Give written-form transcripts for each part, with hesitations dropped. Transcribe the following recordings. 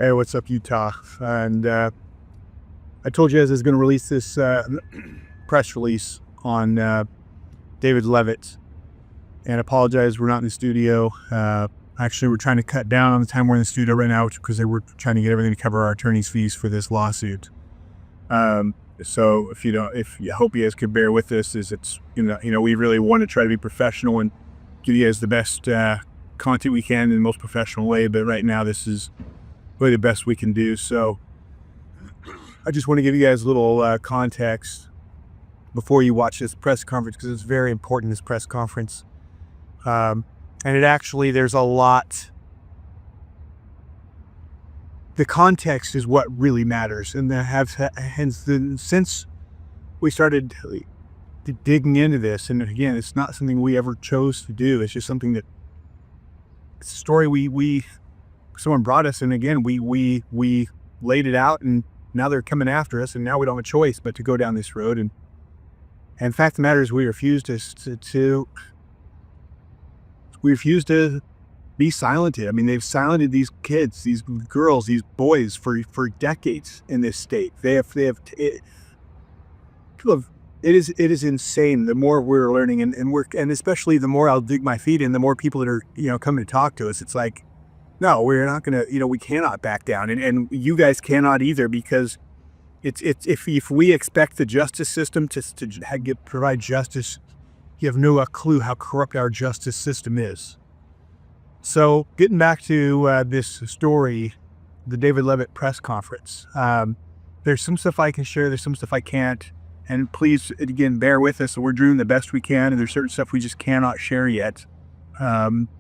Hey, what's up, Utah? And I told you guys I was going to release this press release on David Leavitt, and apologize we're not in the studio. Actually, we're trying to cut down on the time we're in the studio right now because they were trying to get everything to cover our attorney's fees for this lawsuit. So if you hope you guys could bear with this, it's we really want to try to be professional and give you guys the best content we can in the most professional way. But right now, this is really the best we can do. So I just want to give you guys a little context before you watch this press conference, because it's very important, this press conference. And there's a lot. The context is what really matters. And since we started digging into this, and again, it's not something we ever chose to do. It's just something that, it's a story someone brought us, and again, we laid it out, and now they're coming after us, and now we don't have a choice but to go down this road. And the fact of the matter is, we refuse to be silenced. I mean, they've silenced these kids, these girls, these boys for decades in this state. It is insane. The more we're learning, and especially the more I'll dig my feet in, the more people that are coming to talk to us. It's like, no, we're not going to, we cannot back down. And you guys cannot either, because if we expect the justice system to provide justice, you have no clue how corrupt our justice system is. So getting back to this story, the David Leavitt press conference, there's some stuff I can share. There's some stuff I can't. And please, again, bear with us. We're doing the best we can. And there's certain stuff we just cannot share yet.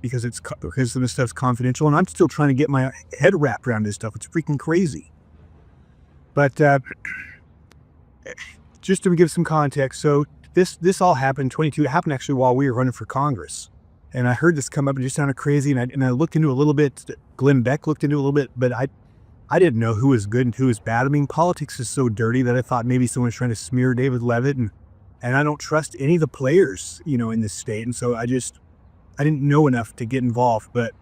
Because some of this stuff's confidential, and I'm still trying to get my head wrapped around this stuff. It's freaking crazy. But just to give some context, so this all happened, 22. It happened actually while we were running for Congress, and I heard this come up and it just sounded crazy. And I looked into it a little bit. Glenn Beck looked into it a little bit, but I didn't know who was good and who was bad. I mean, politics is so dirty that I thought maybe someone was trying to smear David Leavitt, and I don't trust any of the players, in this state, and so I didn't know enough to get involved. But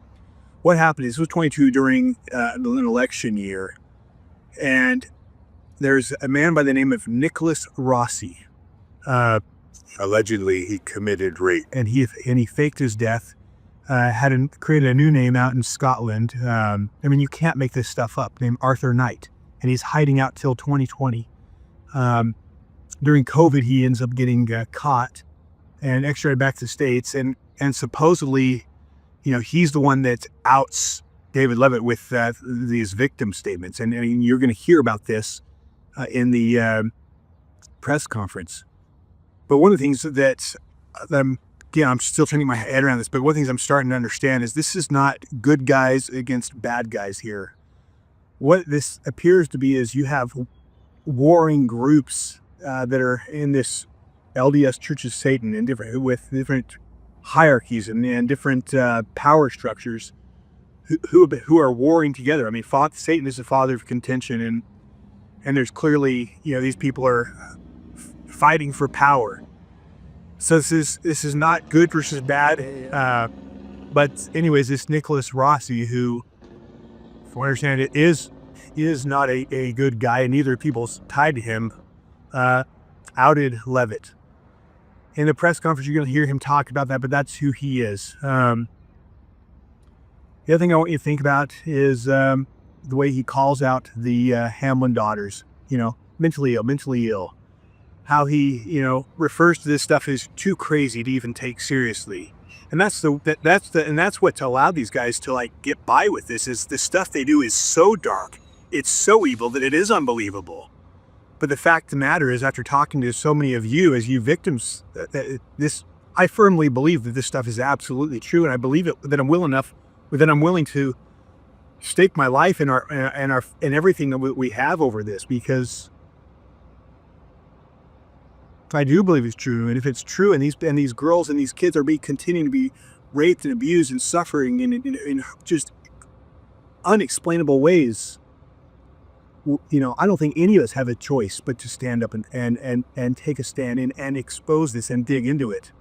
what happened is, this was 22 during an election year, and there's a man by the name of Nicholas Rossi. Allegedly, he committed rape, and he faked his death. Created a new name out in Scotland. I mean, you can't make this stuff up. Named Arthur Knight, and he's hiding out till 2020. During COVID, he ends up getting caught and extradited back to the States, and supposedly, he's the one that outs David Leavitt with these victim statements. And you're going to hear about this in the press conference. But one of the things that I'm still trying to get my head around this, but one of the things I'm starting to understand is this is not good guys against bad guys here. What this appears to be is you have warring groups that are in this LDS Church of Satan, and with different hierarchies and different power structures who are warring together. I mean, Satan is the father of contention, and there's clearly, these people are fighting for power. So this is not good versus bad. But anyways, this Nicholas Rossi, who, from what I understand, it is not a good guy, and neither people's tied to him, outed Leavitt. In the press conference, you're going to hear him talk about that, but that's who he is. The other thing I want you to think about is the way he calls out the Hamlin daughters, mentally ill. How he, refers to this stuff as too crazy to even take seriously. And that's what's allowed these guys to get by with this, is the stuff they do is so dark, it's so evil that it is unbelievable. But the fact of the matter is, after talking to so many of you as you victims, I firmly believe that this stuff is absolutely true, and I believe it, that I'm willing to stake my life and everything that we have over this, because I do believe it's true. And if it's true, and these girls and these kids are continuing to be raped and abused and suffering in just unexplainable ways, I don't think any of us have a choice but to stand up and take a stand and expose this and dig into it.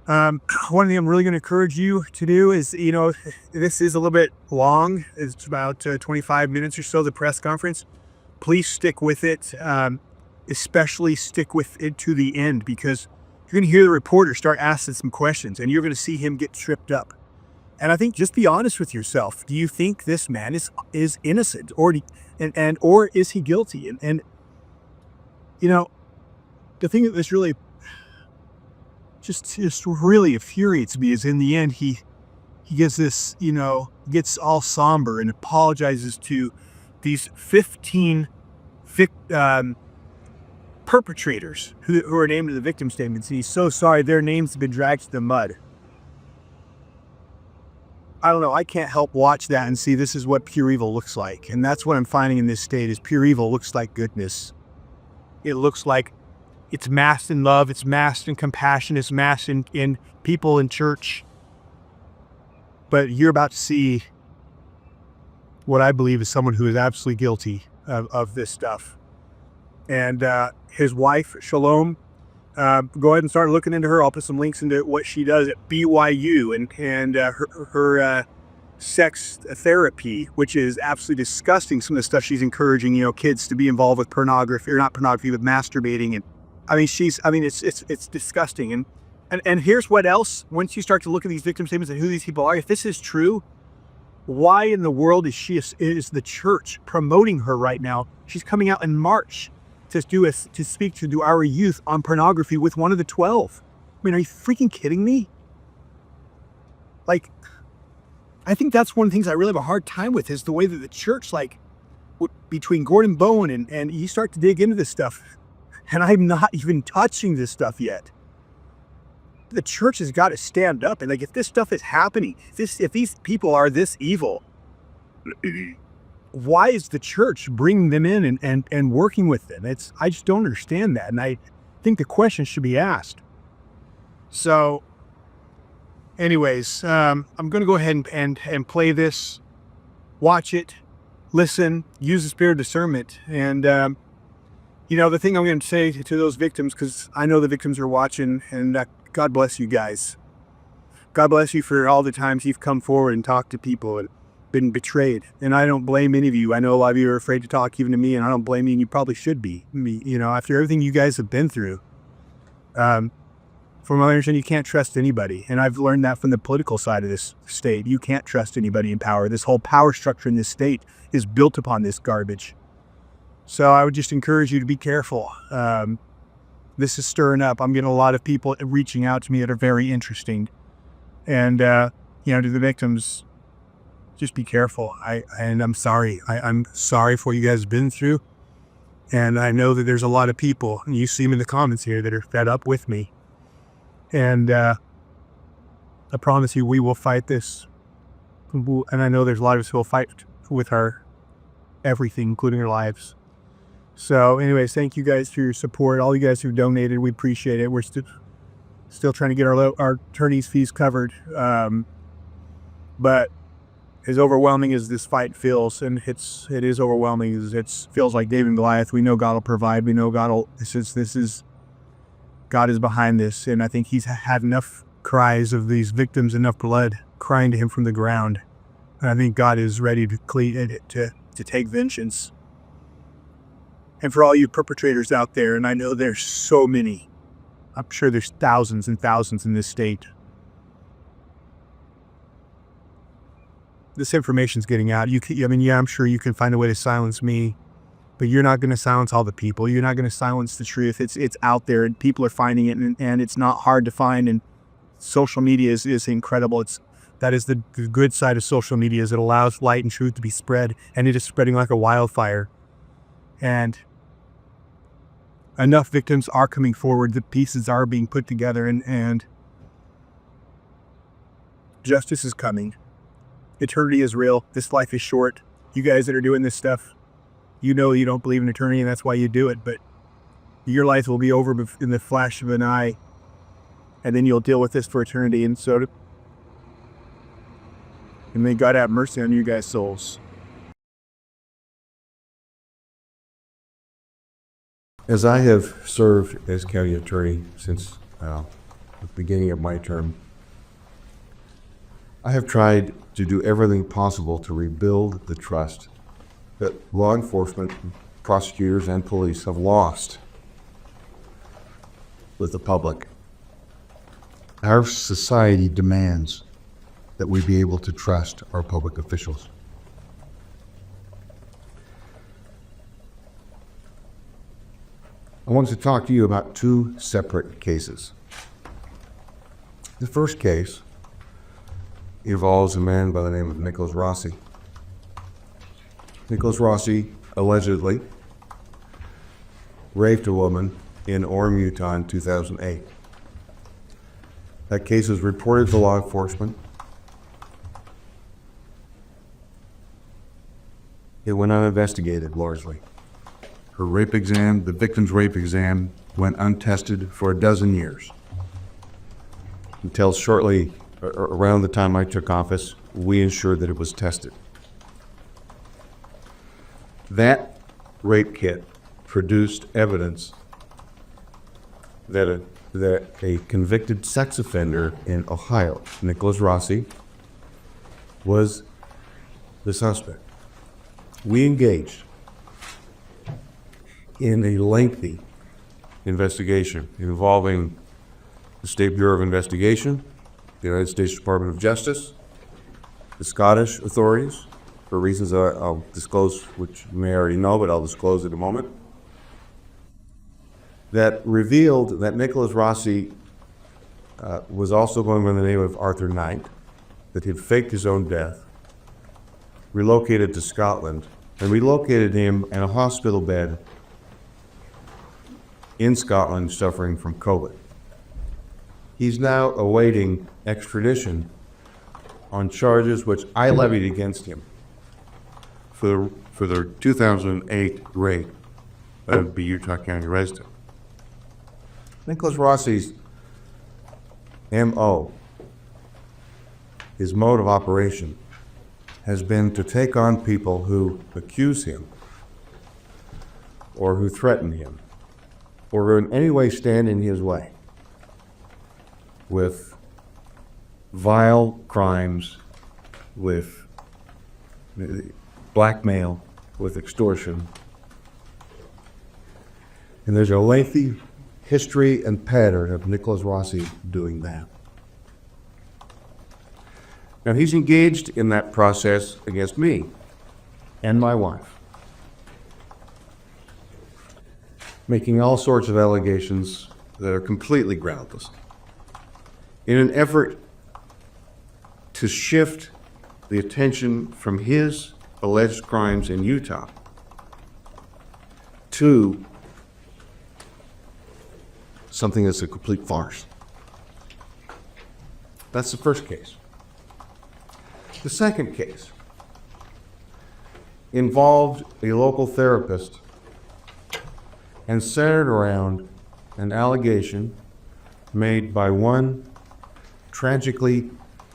One thing I'm really going to encourage you to do is, this is a little bit long. It's about 25 minutes or so, the press conference. Please stick with it. Especially stick with it to the end, because you're going to hear the reporter start asking some questions and you're going to see him get tripped up. And I think just be honest with yourself. Do you think this man is innocent, or or is he guilty? And the thing that this really just really infuriates me is, in the end, he gets this, gets all somber and apologizes to these 15 perpetrators who are named in the victim statements. And he's so sorry their names have been dragged to the mud. I don't know. I can't help watch that and see this is what pure evil looks like. And that's what I'm finding in this state, is pure evil looks like goodness. It looks like it's masked in love. It's masked in compassion. It's masked in people in church. But you're about to see what I believe is someone who is absolutely guilty of this stuff. And his wife, Shalom, go ahead and start looking into her. I'll put some links into what she does at BYU and her sex therapy, which is absolutely disgusting. Some of the stuff she's encouraging, kids to be involved with pornography, or not pornography, but masturbating. And it's disgusting. And here's what else. Once you start to look at these victim statements and who these people are, if this is true, why in the world is the church promoting her right now? She's coming out in March to speak to our youth on pornography with one of the 12. I mean, are you freaking kidding me? Like, I think that's one of the things I really have a hard time with, is the way that the church, between Gordon Bowen and you start to dig into this stuff, and I'm not even touching this stuff yet. The church has got to stand up, and if this stuff is happening, if these people are this evil, why is the church bringing them in and working with them? I just don't understand that. And I think the question should be asked. So anyways, I'm going to go ahead and play this, watch it, listen, use the spirit of discernment. And, the thing I'm going to say to those victims, because I know the victims are watching, and God bless you guys. God bless you for all the times you've come forward and talked to people and been betrayed. And I don't blame any of you. I know a lot of you are afraid to talk even to me, and I don't blame you, and you probably should be. After everything you guys have been through, from my understanding, you can't trust anybody. And I've learned that from the political side of this state. You can't trust anybody in power. This whole power structure in this state is built upon this garbage. So I would just encourage you to be careful. This is stirring up. I'm getting a lot of people reaching out to me that are very interesting. And, to the victims, just be careful. I'm sorry. I'm sorry for what you guys have been through. And I know that there's a lot of people, and you see them in the comments here, that are fed up with me. And I promise you, we will fight this. And I know there's a lot of us who will fight with our everything, including our lives. So anyways, thank you guys for your support. All you guys who donated, we appreciate it. We're still trying to get our attorney's fees covered. But as overwhelming as this fight feels, and it is overwhelming, it feels like David and Goliath. We know God will provide. We know God is behind this. And I think he's had enough cries of these victims, enough blood crying to him from the ground. And I think God is ready to take vengeance. And for all you perpetrators out there, and I know there's so many, I'm sure there's thousands and thousands in this state. This information's getting out. I'm sure you can find a way to silence me, but you're not going to silence all the people. You're not going to silence the truth. It's out there, and people are finding it, and it's not hard to find. And social media is incredible. That is the good side of social media, is it allows light and truth to be spread, and it is spreading like a wildfire. And enough victims are coming forward. The pieces are being put together, and justice is coming. Eternity is real. This life is short. You guys that are doing this stuff, you don't believe in eternity, and that's why you do it. But your life will be over in the flash of an eye, and then you'll deal with this for eternity. And may God have mercy on you guys' souls. As I have served as county attorney since at the beginning of my term, I have tried to do everything possible to rebuild the trust that law enforcement, prosecutors, and police have lost with the public. Our society demands that we be able to trust our public officials. I want to talk to you about two separate cases. The first case involves a man by the name of Nicholas Rossi. Nicholas Rossi allegedly raped a woman in Orem, Utah in 2008. That case was reported to law enforcement. It went uninvestigated largely. Her rape exam, the victim's rape exam, went untested for 12 years. Until shortly around the time I took office, we ensured that it was tested. That rape kit produced evidence that a convicted sex offender in Ohio, Nicholas Rossi, was the suspect. We engaged in a lengthy investigation involving the State Bureau of Investigation, the United States Department of Justice, the Scottish authorities, for reasons I'll disclose, which you may already know, but I'll disclose in a moment, that revealed that Nicholas Rossi was also going by the name of Arthur Knight, that he'd faked his own death, relocated to Scotland, and relocated him in a hospital bed in Scotland suffering from COVID. He's now awaiting extradition on charges which I levied against him for the 2008 rape of a Utah County resident. Nicholas Rossi's MO, his mode of operation, has been to take on people who accuse him or who threaten him or who in any way stand in his way with vile crimes, with blackmail, with extortion. And there's a lengthy history and pattern of Nicholas Rossi doing that. Now, he's engaged in that process against me and my wife, making all sorts of allegations that are completely groundless, in an effort to shift the attention from his alleged crimes in Utah to something that's a complete farce. That's the first case. The second case involved a local therapist and centered around an allegation made by one tragically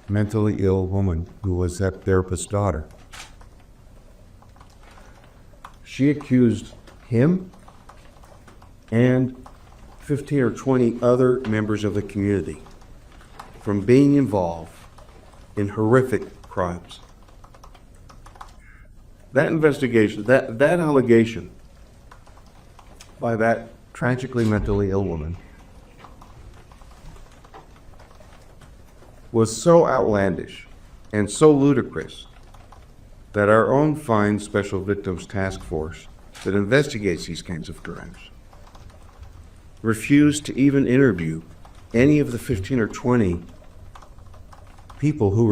mentally ill woman who was that therapist's daughter. She accused him and 15 or 20 other members of the community from being involved in horrific crimes. That investigation, that allegation by that tragically mentally ill woman was so outlandish and so ludicrous that our own fine Special Victims Task Force that investigates these kinds of crimes refused to even interview any of the 15 or 20 people who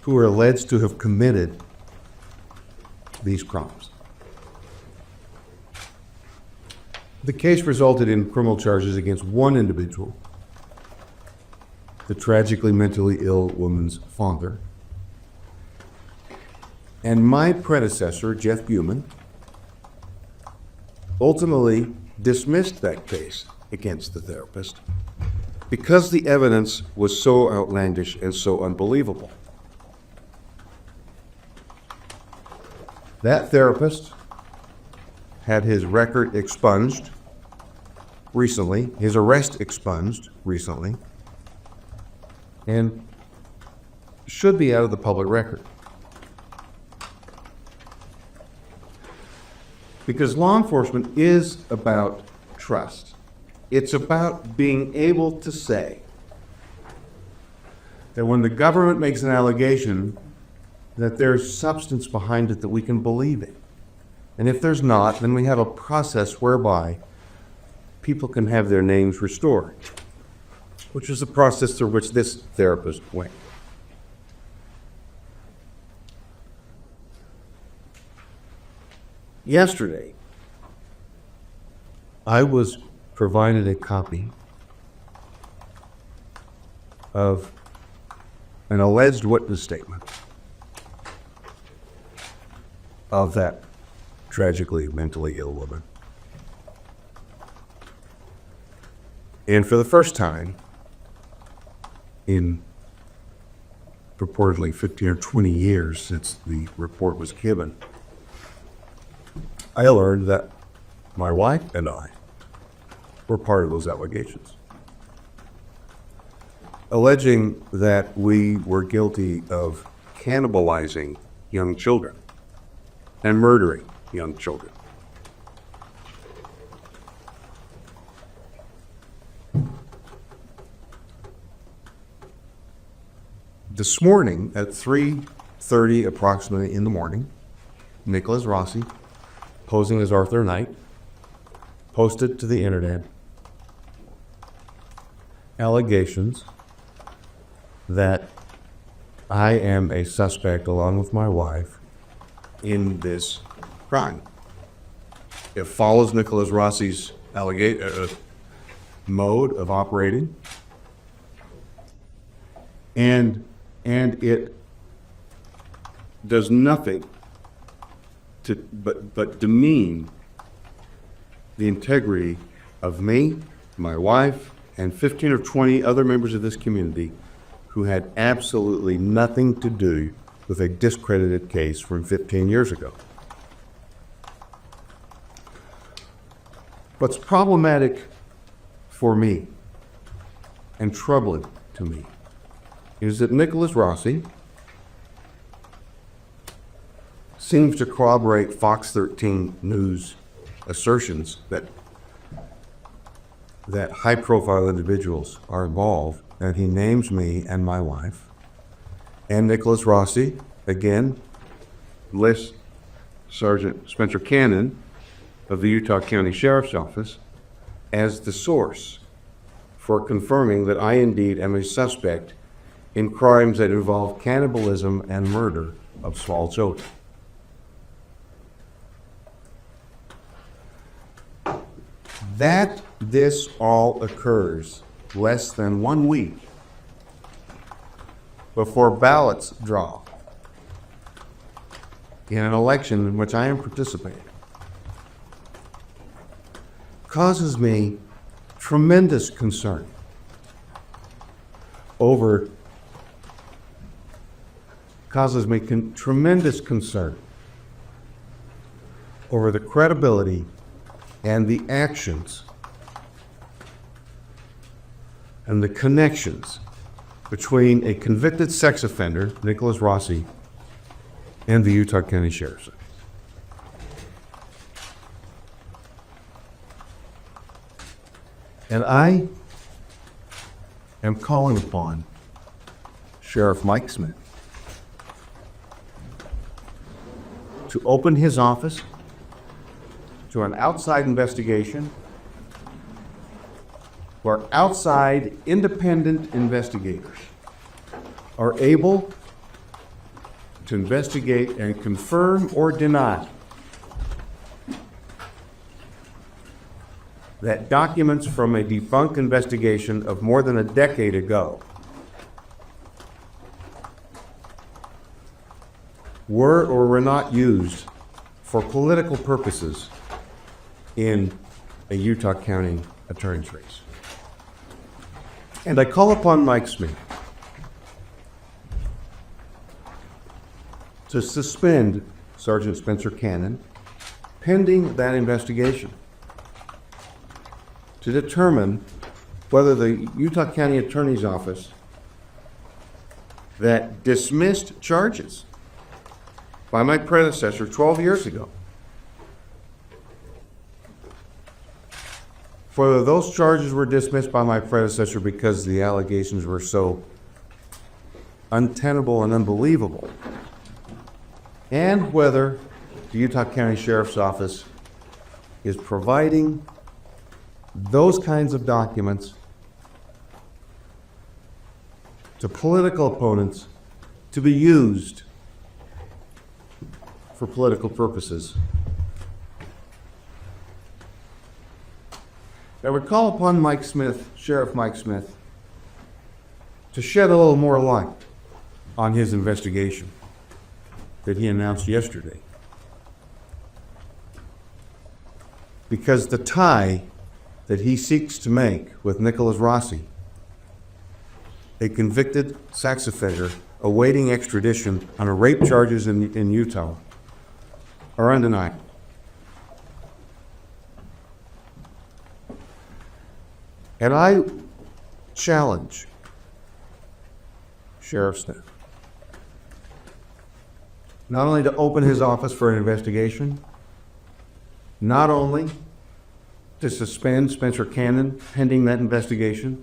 were alleged to have committed these crimes. The case resulted in criminal charges against one individual, the tragically mentally ill woman's father. And my predecessor, Jeff Buman, ultimately dismissed that case against the therapist because the evidence was so outlandish and so unbelievable. That therapist had his record expunged recently, his arrest expunged recently, and should be out of the public record. Because law enforcement is about trust. It's about being able to say that when the government makes an allegation, that there's substance behind it that we can believe in. And if there's not, then we have a process whereby people can have their names restored, which is the process through which this therapist went. Yesterday, I was provided a copy of an alleged witness statement of that tragically mentally ill woman. And for the first time in purportedly 15 or 20 years since the report was given, I learned that my wife and I were part of those allegations, alleging that we were guilty of cannibalizing young children and murdering young children. This morning at 3:30 approximately in the morning, Nicholas Rossi, posing as Arthur Knight, posted to the internet allegations that I am a suspect along with my wife in this crime. It follows Nicholas Rossi's mode of operating, and it does nothing to but demean the integrity of me, my wife, and 15 or 20 other members of this community who had absolutely nothing to do with a discredited case from 15 years ago. What's problematic for me and troubling to me is that Nicholas Rossi seems to corroborate Fox 13 News assertions that high-profile individuals are involved, and he names me and my wife. And Nicholas Rossi, again, lists Sergeant Spencer Cannon of the Utah County Sheriff's Office as the source for confirming that I indeed am a suspect in crimes that involve cannibalism and murder of small children. That this all occurs less than 1 week before ballots draw in an election in which I am participating causes me tremendous concern over the credibility and the actions and the connections between a convicted sex offender, Nicholas Rossi, and the Utah County Sheriff's Office. And I am calling upon Sheriff Mike Smith to open his office to an outside investigation where outside independent investigators are able to investigate and confirm or deny that documents from a debunked investigation of more than a decade ago were or were not used for political purposes in a Utah County attorney's race. And I call upon Mike Smith to suspend Sergeant Spencer Cannon pending that investigation. to determine whether the Utah County Attorney's Office that dismissed charges by my predecessor 12 years ago, whether those charges were dismissed by my predecessor because the allegations were so untenable and unbelievable, and whether the Utah County Sheriff's Office is providing those kinds of documents to political opponents to be used for political purposes. I would call upon Mike Smith, Sheriff Mike Smith, to shed a little more light on his investigation that he announced yesterday. Because the tie that he seeks to make with Nicholas Rossi, a convicted sex offender awaiting extradition on rape charges in Utah, are undeniable. And I challenge Sheriff Smith not only to open his office for an investigation, not only to suspend Spencer Cannon pending that investigation,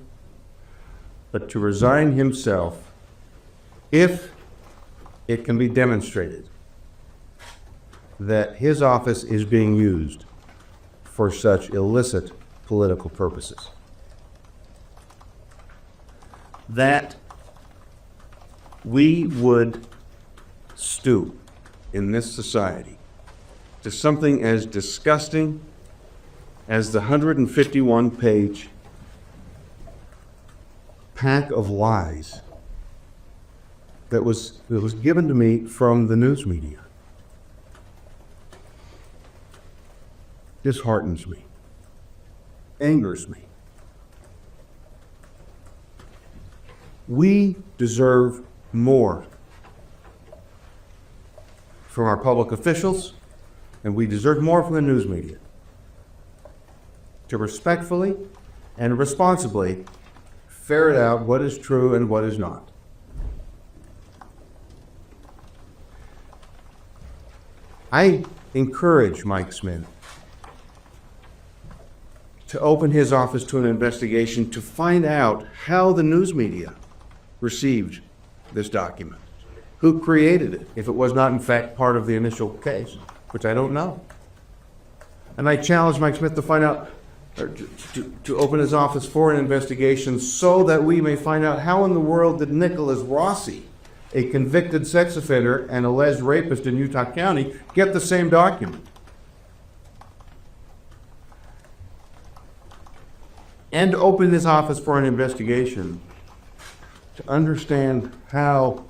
but to resign himself if it can be demonstrated that his office is being used for such illicit political purposes. That we would stoop in this society to something as disgusting as the 151-page pack of lies that was given to me from the news media disheartens me, angers me. We deserve more from our public officials, and we deserve more from the news media to respectfully and responsibly ferret out what is true and what is not. I encourage Mike Smith to open his office to an investigation to find out how the news media received this document. Who created it, if it was not in fact part of the initial case, which I don't know. And I challenge Mike Smith to find out, or to open his office for an investigation so that we may find out how in the world did Nicholas Rossi, a convicted sex offender and alleged rapist in Utah County, get the same document. And open his office for an investigation to understand how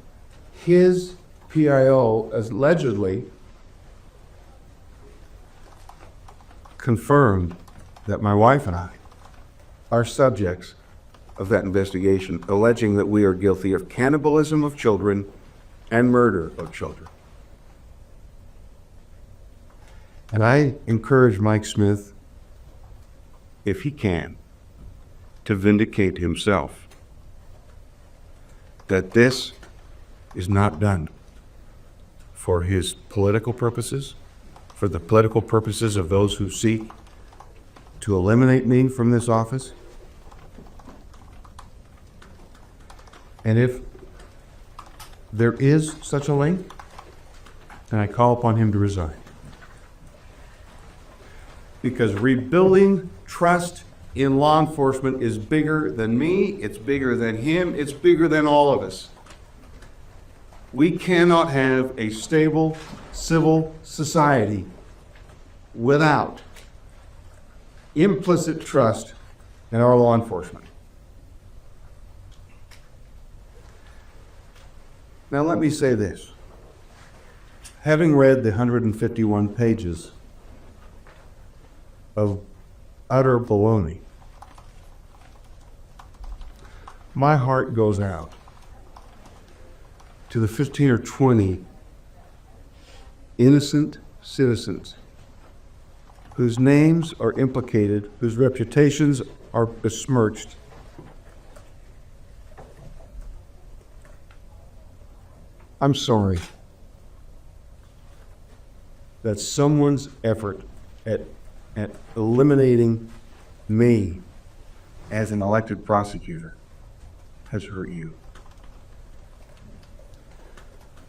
his PIO allegedly confirmed that my wife and I are subjects of that investigation, alleging that we are guilty of cannibalism of children and murder of children. And I encourage Mike Smith, if he can, to vindicate himself, that this is not done for his political purposes, for the political purposes of those who seek to eliminate me from this office. And if there is such a link, then I call upon him to resign. Because rebuilding trust in law enforcement is bigger than me, it's bigger than him, it's bigger than all of us. We cannot have a stable civil society without implicit trust in our law enforcement. Now let me say this. Having read the 151 pages of utter baloney, my heart goes out to the 15 or 20 innocent citizens whose names are implicated, whose reputations are besmirched. I'm sorry that someone's effort at eliminating me as an elected prosecutor has hurt you.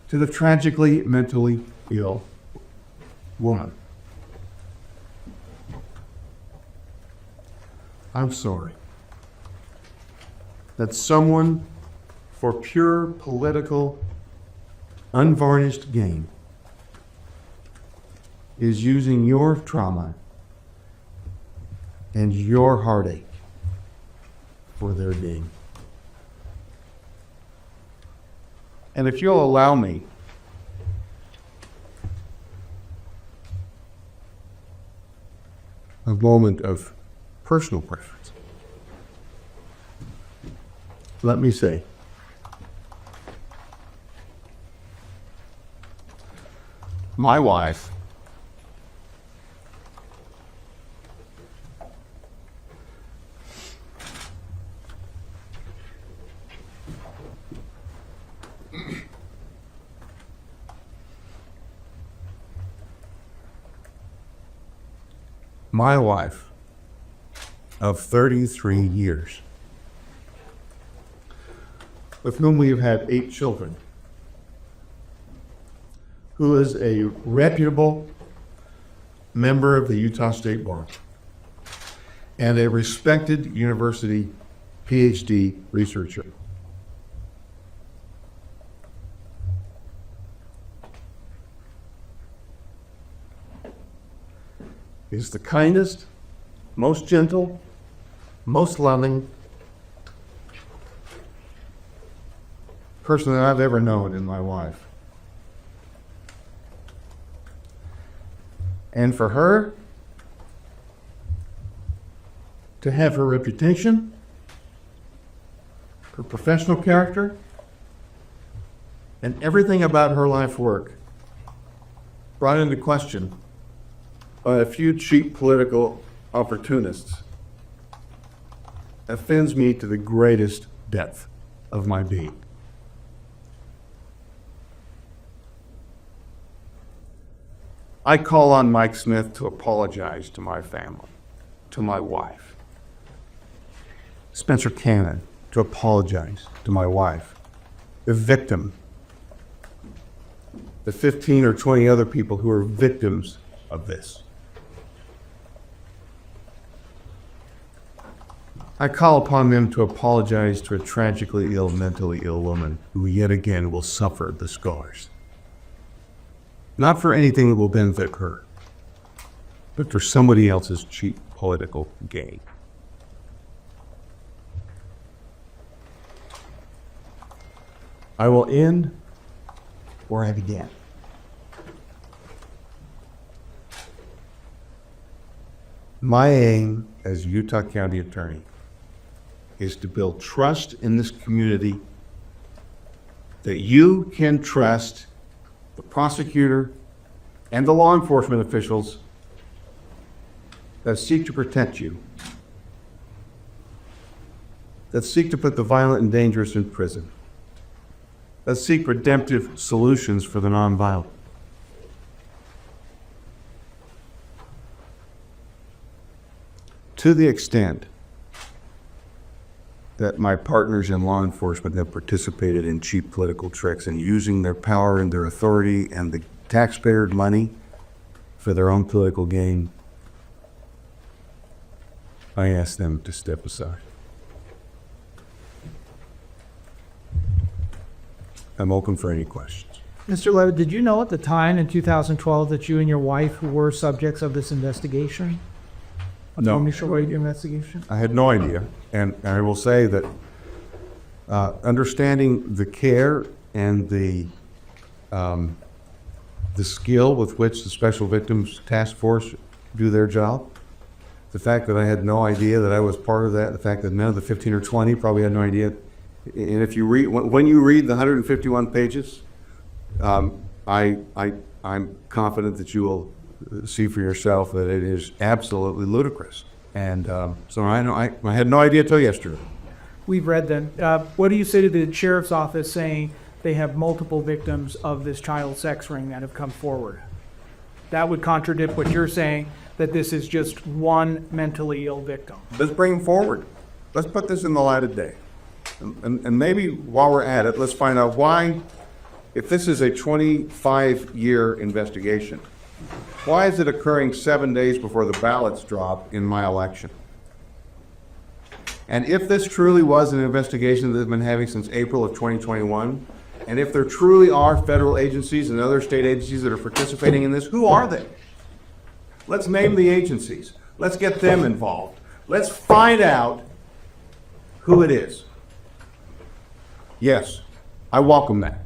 To the tragically mentally ill woman, I'm sorry that someone, for pure political, unvarnished gain, is using your trauma and your heartache for their gain. And if you'll allow me, a moment of personal preference, let me say, my wife of 33 years, with whom we have had 8 children, who is a reputable member of the Utah State Bar and a respected university PhD researcher. Is the kindest, most gentle, most loving person that I've ever known in my life. And for her to have her reputation, her professional character, and everything about her life work brought into question by a few cheap political opportunists offends me to the greatest depth of my being. I call on Mike Smith to apologize to my family, to my wife. Spencer Cannon to apologize to my wife, the victim, the 15 or 20 other people who are victims of this. I call upon them to apologize to a tragically ill, mentally ill woman who yet again will suffer the scars. Not for anything that will benefit her, but for somebody else's cheap political gain. I will end where I began. My aim as Utah County Attorney is to build trust in this community that you can trust the prosecutor and the law enforcement officials that seek to protect you, that seek to put the violent and dangerous in prison, that seek redemptive solutions for the nonviolent. To the extent that my partners in law enforcement have participated in cheap political tricks and using their power and their authority and the taxpayer money for their own political gain, I ask them to step aside. I'm open for any questions. Mr. Leavitt, did you know at the time in 2012 that you and your wife were subjects of this investigation? No. Initial investigation? I had no idea, and I will say that understanding the care and the skill with which the Special Victims Task Force do their job, the fact that I had no idea that I was part of that, the fact that none of the 15 or 20 probably had no idea, and if you read, when you read the 151 pages, I'm confident that you will see for yourself that it is absolutely ludicrous. And so I had no idea till yesterday. We've read them. What do you say to the sheriff's office saying they have multiple victims of this child sex ring that have come forward? That would contradict what you're saying, that this is just one mentally ill victim. Let's bring them forward. Let's put this in the light of day. And maybe while we're at it, let's find out why, if this is a 25-year investigation, why is it occurring 7 days before the ballots drop in my election? And if this truly was an investigation that they've been having since April of 2021, and if there truly are federal agencies and other state agencies that are participating in this, who are they? Let's name the agencies. Let's get them involved. Let's find out who it is. Yes, I welcome that.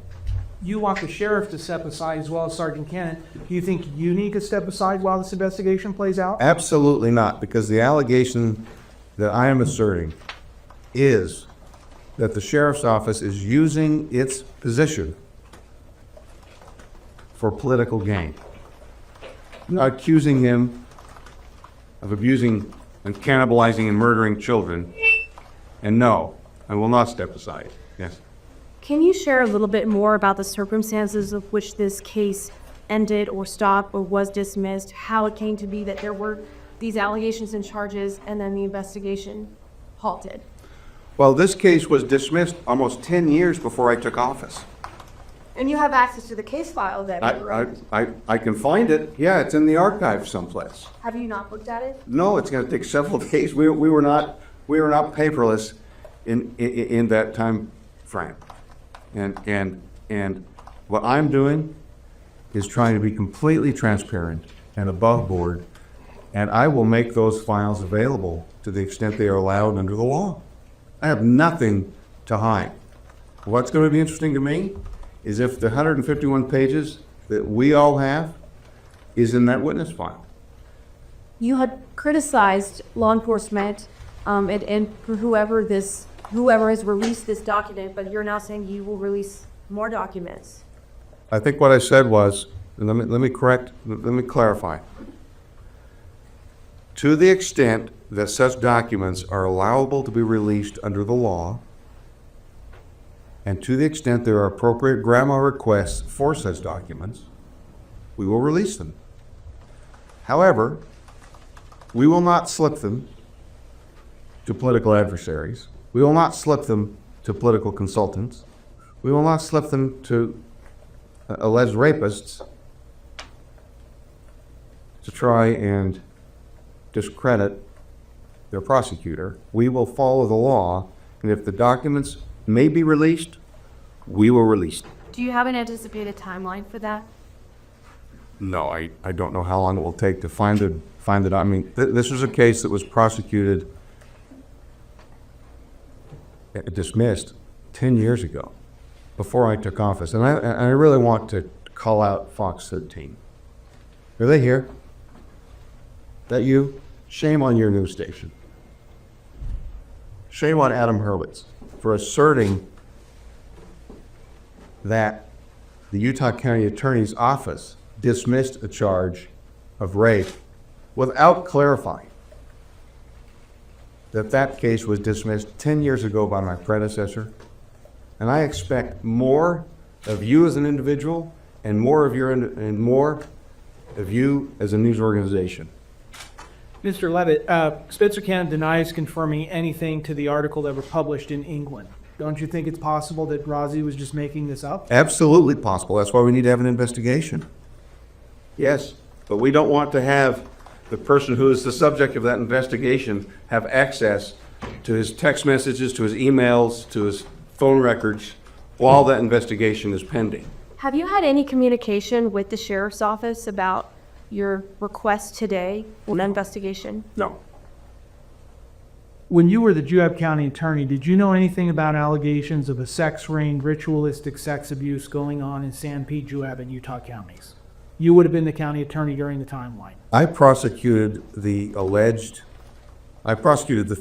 You want the sheriff to step aside as well as Sergeant Cannon. Do you think you need to step aside while this investigation plays out? Absolutely not, because the allegation that I am asserting is that the sheriff's office is using its position for political gain. I'm not accusing him of abusing and cannibalizing and murdering children. And no, I will not step aside. Yes. Can you share a little bit more about the circumstances of which this case ended or stopped or was dismissed, how it came to be that there were these allegations and charges and then the investigation halted? Well, this case was dismissed almost 10 years before I took office. And you have access to the case file that I can find it. Yeah, it's in the archive someplace. Have you not looked at it? No, it's going to take several days. We were not paperless in that time frame. And what I'm doing is trying to be completely transparent and above board, and I will make those files available to the extent they are allowed under the law. I have nothing to hide. What's going to be interesting to me is if the 151 pages that we all have is in that witness file. You had criticized law enforcement and for whoever has released this document, but you're now saying you will release more documents. I think what I said was, and let me clarify. To the extent that such documents are allowable to be released under the law, and to the extent there are appropriate grandma requests for such documents, we will release them. However, we will not slip them to political adversaries. We will not slip them to political consultants. We will not slip them to alleged rapists to try and discredit their prosecutor. We will follow the law, and if the documents may be released, we will release them. Do you have an anticipated timeline for that? No, I don't know how long it will take to find it. I mean, this was a case that was prosecuted, dismissed 10 years ago, before I took office. And I really want to call out Fox 13. Are they here? That you? Shame on your news station. Shame on Adam Hurwitz for asserting that the Utah County Attorney's Office dismissed a charge of rape without clarifying that case was dismissed 10 years ago by my predecessor. And I expect more of you as an individual and more of you as a news organization. Mr. Leavitt, Spencer Cannon denies confirming anything to the article that were published in England. Don't you think it's possible that Razi was just making this up? Absolutely possible. That's why we need to have an investigation. Yes, but we don't want to have the person who is the subject of that investigation have access to his text messages, to his emails, to his phone records while that investigation is pending. Have you had any communication with the sheriff's office about your request today on an investigation? No. When you were the Juab County attorney, did you know anything about allegations of a sex ring, ritualistic sex abuse going on in Sanpete, Juab, and Utah counties? You would have been the county attorney during the timeline. I prosecuted the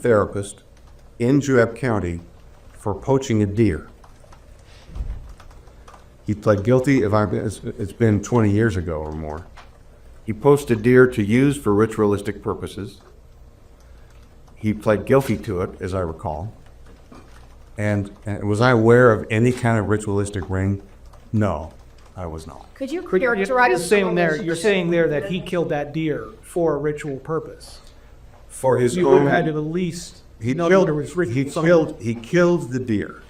therapist in Juab County for poaching a deer. He pled guilty. It's been 20 years ago or more. He posted deer to use for ritualistic purposes. He pled guilty to it, as I recall. And was I aware of any kind of ritualistic ring? No, I was not. Could you You're characterize? you're saying there that he killed that deer for a ritual purpose. For his You would own, have had to at least he know killed, there was he killed the deer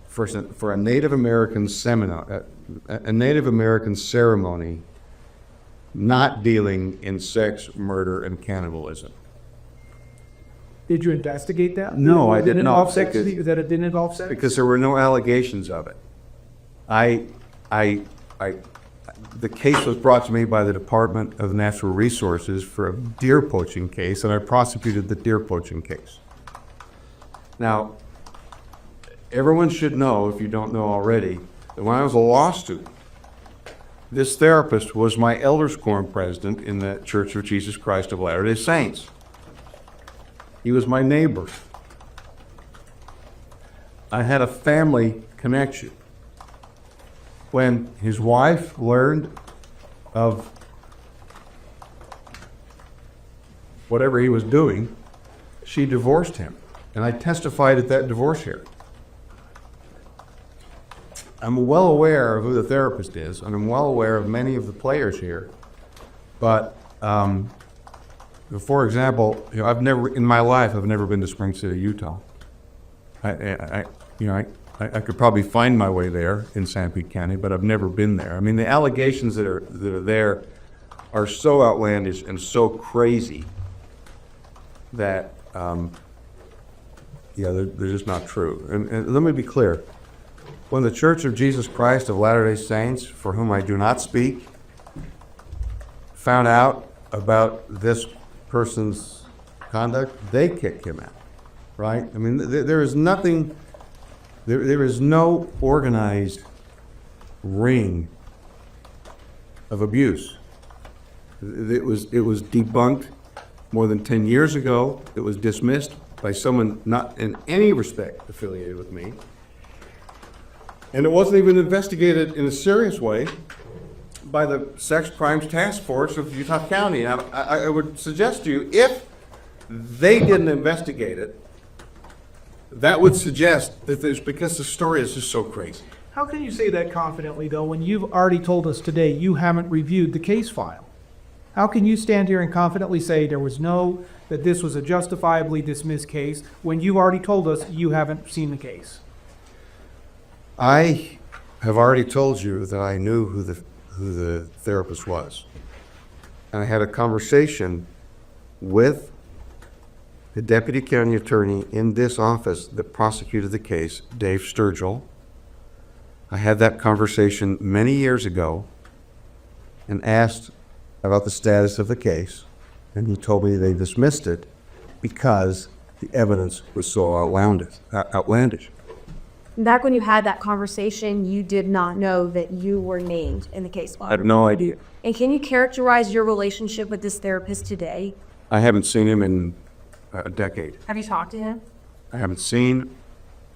for a Native American seminar, a Native American ceremony, not dealing in sex, murder, and cannibalism. Did you investigate that? No, I did not, That because- it didn't involve sex? Because there were no allegations of it. The case was brought to me by the Department of Natural Resources for a deer poaching case, and I prosecuted the deer poaching case. Now, everyone should know, if you don't know already, that when I was a law student, this therapist was my elders quorum president in the Church of Jesus Christ of Latter-day Saints. He was my neighbor. I had a family connection. When his wife learned of whatever he was doing, she divorced him. And I testified at that divorce hearing. I'm well aware of who the therapist is, and I'm well aware of many of the players here. But, for example, I've never, in my life, I've never been to Spring City, Utah. I could probably find my way there in Sanpete County, but I've never been there. I mean, the allegations that are there are so outlandish and so crazy that, they're just not true. And let me be clear. When the Church of Jesus Christ of Latter-day Saints, for whom I do not speak, found out about this person's conduct, they kicked him out, right? I mean, there is nothing... There is no organized ring of abuse. It was debunked more than 10 years ago. It was dismissed by someone not in any respect affiliated with me. And it wasn't even investigated in a serious way by the Sex Crimes Task Force of Utah County. And I would suggest to you, if they didn't investigate it, that would suggest that there's, because the story is just so crazy. How can you say that confidently, though, when you've already told us today you haven't reviewed the case file? How can you stand here and confidently say that this was a justifiably dismissed case when you already told us you haven't seen the case? I have already told you that I knew who the therapist was. And I had a conversation with the deputy county attorney in this office that prosecuted the case, Dave Sturgill. I had that conversation many years ago and asked about the status of the case, and he told me they dismissed it because the evidence was so outlandish. Back when you had that conversation, you did not know that you were named in the case I file. had no idea. And can you characterize your relationship with this therapist today? I haven't seen him in a decade. Have you talked to him? I haven't seen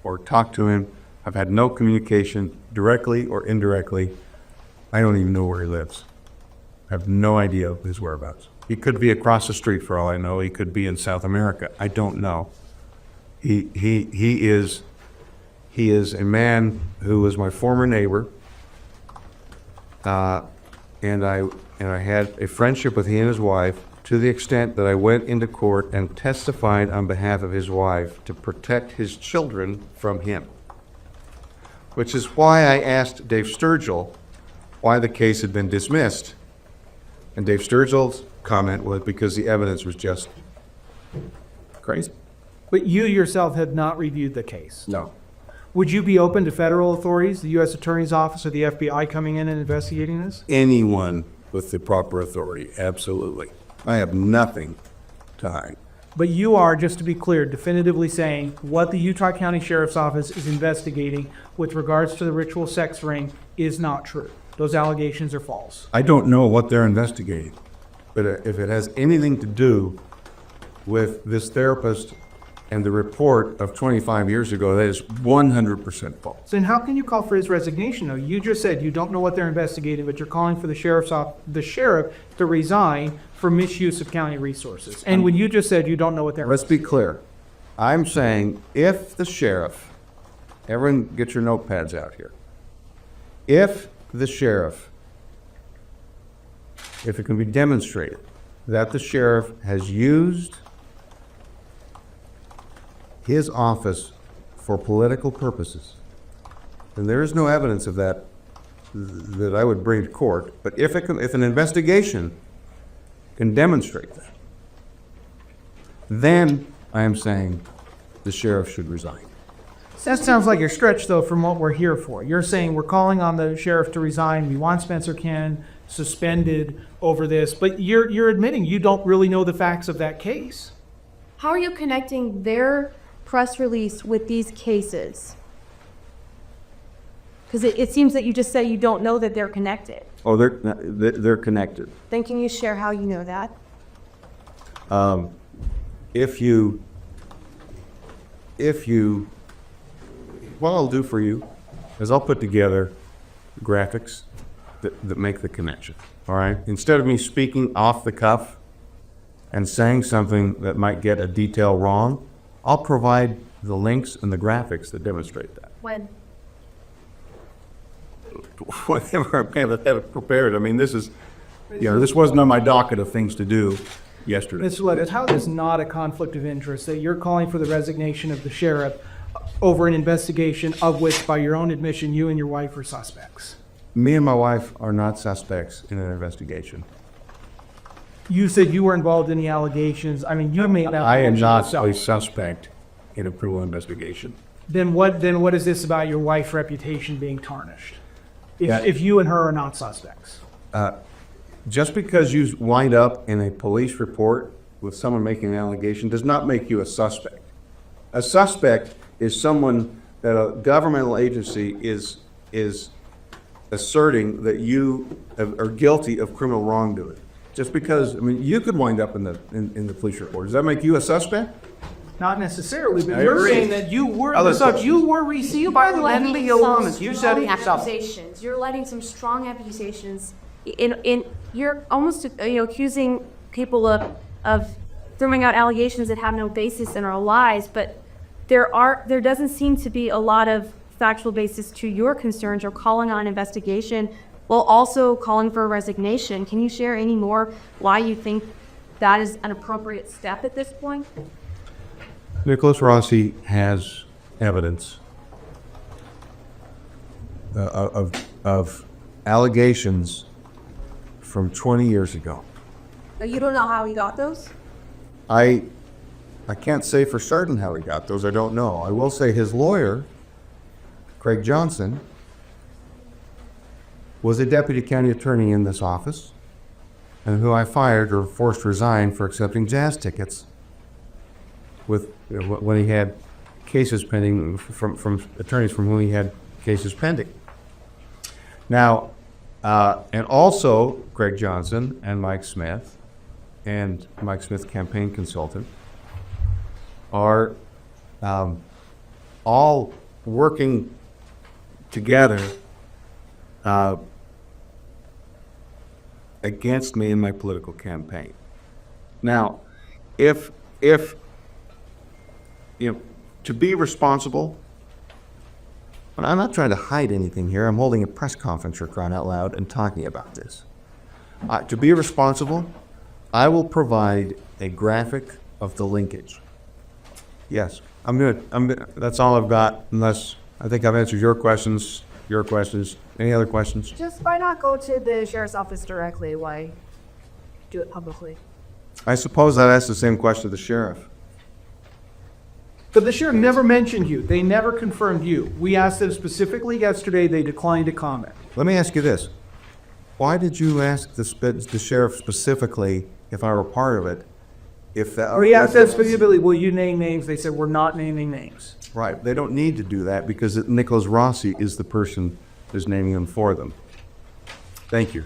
or talked to him. I've had no communication directly or indirectly. I don't even know where he lives. I have no idea of his whereabouts. He could be across the street for all I know. He could be in South America. I don't know. He is a man who was my former neighbor, and I had a friendship with he and his wife, to the extent that I went into court and testified on behalf of his wife to protect his children from him. Which is why I asked Dave Sturgill why the case had been dismissed. And Dave Sturgill's comment was because the evidence was just crazy. But you yourself had not reviewed the case. No. Would you be open to federal authorities, the U.S. Attorney's Office or the FBI coming in and investigating this? Anyone with the proper authority, absolutely. I have nothing to hide. But you are, just to be clear, definitively saying what the Utah County Sheriff's Office is investigating with regards to the ritual sex ring is not true. Those allegations are false. I don't know what they're investigating, but if it has anything to do with this therapist and the report of 25 years ago, that is 100% false. Then how can you call for his resignation, though? You just said you don't know what they're investigating, but you're calling for the sheriff to resign for misuse of county resources. And when you just said you don't know what they're Let's be clear. I'm saying if the sheriff, everyone get your notepads out here. If the sheriff, if it can be demonstrated that the sheriff has used his office for political purposes, then there is no evidence of that that I would bring to court. But if an investigation can demonstrate that, then I am saying the sheriff should resign. That sounds like you're stretched, though, from what we're here for. You're saying we're calling on the sheriff to resign. We want Spencer Ken suspended over this, but you're admitting you don't really know the facts of that case. How are you connecting their press release with these cases? Because it seems that you just say you don't know that they're connected. Oh, they're connected. Then can you share how you know that? What I'll do for you is I'll put together graphics that make the connection, all right? Instead of me speaking off the cuff and saying something that might get a detail wrong, I'll provide the links and the graphics that demonstrate that. When? Whatever I'm able to have it prepared. I mean, this wasn't on my docket of things to do yesterday. Mr. Lettis, how is not a conflict of interest that you're calling for the resignation of the sheriff over an investigation of which, by your own admission, you and your wife are suspects? Me and my wife are not suspects in an investigation. You said you were involved in the allegations. I mean, you may not. I am not a suspect in a criminal investigation. Then what is this about your wife's reputation being tarnished? Yeah. If you and her are not suspects. Just because you wind up in a police report with someone making an allegation does not make you a suspect. A suspect is someone that a governmental agency is asserting that you are guilty of criminal wrongdoing. Just because, I mean, you could wind up in the police report. Does that make you a suspect? Not necessarily, but I you're agree. saying that you were Other you were received by the letting Leo some woman. You said strong it yourself. accusations. You're letting some strong accusations. You're almost accusing people of throwing out allegations that have no basis and are lies. But there doesn't seem to be a lot of factual basis to your concerns or calling on an investigation while also calling for a resignation. Can you share any more why you think that is an appropriate step at this point? Nicholas Rossi has evidence of allegations from 20 years ago. You don't know how he got those? I can't say for certain how he got those. I don't know. I will say his lawyer, Craig Johnson, was a deputy county attorney in this office and who I fired or forced to resign for accepting jazz tickets when he had cases pending from attorneys from whom he had cases pending. Now, and also Greg Johnson and Mike Smith campaign consultant are all working together against me in my political campaign. Now, if to be responsible, but I'm not trying to hide anything here. I'm holding a press conference for crying out loud and talking about this. To be responsible, I will provide a graphic of the linkage. Yes, I'm good. That's all I've got, unless I think I've answered your questions. Any other questions? Just why not go to the sheriff's office directly? Why do it publicly? I suppose I'd ask the same question to the sheriff. But the sheriff never mentioned you. They never confirmed you. We asked them specifically yesterday. They declined to comment. Let me ask you this. Why did you ask the sheriff specifically if I were part of it? If that, We asked them specifically, will you name names? They said, we're not naming names. Right. They don't need to do that because Nicholas Rossi is the person who's naming them for them. Thank you.